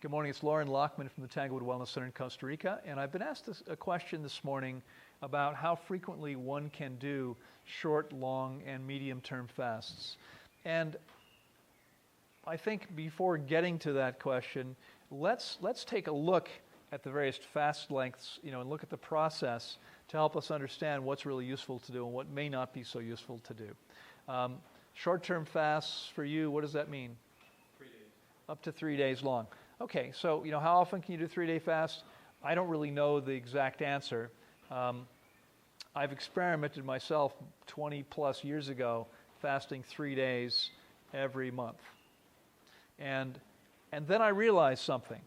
Good morning, it's Loren Lockman from the Tanglewood Wellness Center in Costa Rica, and I've been asked a question this morning about how frequently one can do short, long, and medium-term fasts. And I think before getting to that question, let's take a look at the various fast lengths, and look at the process to help us understand what's really useful to do and what may not be so useful to do. Short-term fasts for you, what does that mean? 3 days. Up to 3 days long. Okay, so how often can you do a 3-day fast? I don't really know the exact answer. I've experimented myself 20 plus years ago, fasting 3 days every month. And then I realized something.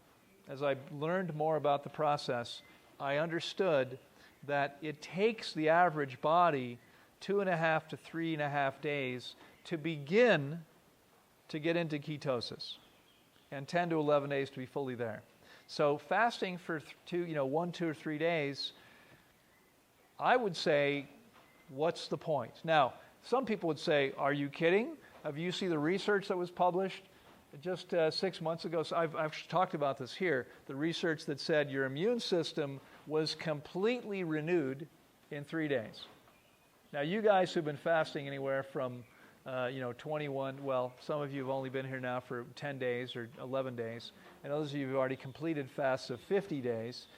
As I learned more about the process, I understood that it takes the average body 2.5 to 3.5 days to begin to get into ketosis, and 10 to 11 days to be fully there. So fasting for 1, 2, or 3 days, I would say, what's the point? Now, some people would say, are you kidding? Have you seen the research that was published just 6 months ago? So I've talked about this here. The research that said your immune system was completely renewed in 3 days. Now, you guys who've been fasting anywhere from 21, well, some of you have only been here now for 10 days or 11 days, and others of you have already completed fasts of 50 days.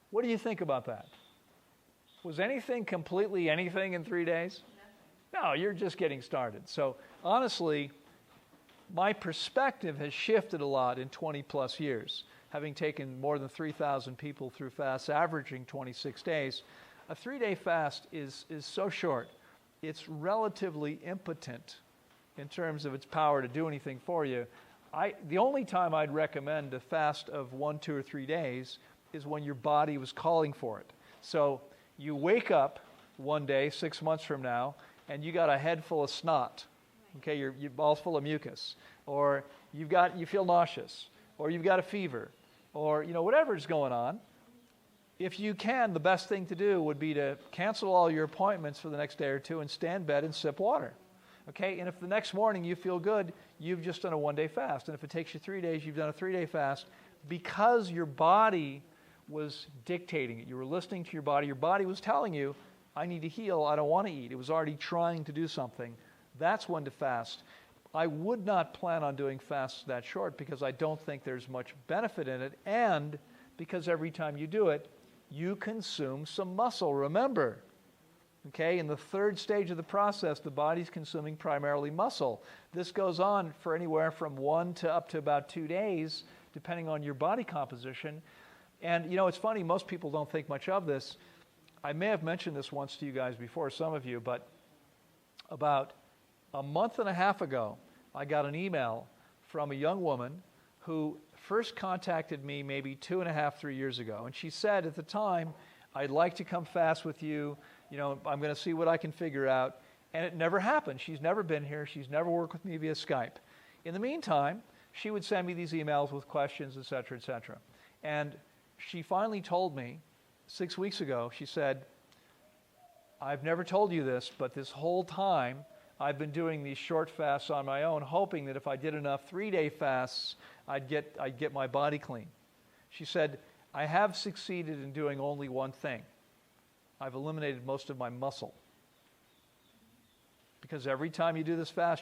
What do you think about that? Was anything completely anything in 3 days? No, you're just getting started. So honestly, my perspective has shifted a lot in 20 plus years, having taken more than 3,000 people through fasts averaging 26 days. A 3-day fast is so short. It's relatively impotent in terms of its power to do anything for you. The only time I'd recommend a fast of 1, 2, or 3 days is when your body was calling for it. So you wake up one day, 6 months from now, and you got a head full of snot. Okay, your ball's full of mucus, or you feel nauseous, or you've got a fever, or whatever's going on. If you can, the best thing to do would be to cancel all your appointments for the next day or two and stay in bed and sip water. Okay, and if the next morning you feel good, you've just done a 1-day fast. And if it takes you 3 days, you've done a 3-day fast because your body was dictating it. You were listening to your body. Your body was telling you, I need to heal, I don't want to eat. It was already trying to do something. That's when to fast. I would not plan on doing fasts that short because I don't think there's much benefit in it, and because every time you do it, you consume some muscle. Remember, okay, in the third stage of the process, the body's consuming primarily muscle. This goes on for anywhere from 1 to up to about 2 days, depending on your body composition. And it's funny, most people don't think much of this. I may have mentioned this once to you guys before, some of you, but about a month and a half ago, I got an email from a young woman who first contacted me maybe 2.5, 3 years ago. And she said at the time, I'd like to come fast with you. I'm going to see what I can figure out. And it never happened. She's never been here. She's never worked with me via Skype. In the meantime, she would send me these emails with questions, et cetera, et cetera. And she finally told me 6 weeks ago, she said, I've never told you this, but this whole time I've been doing these short fasts on my own, hoping that if I did enough 3-day fasts, I'd get my body clean. She said, I have succeeded in doing only one thing. I've eliminated most of my muscle. Because every time you do this fast,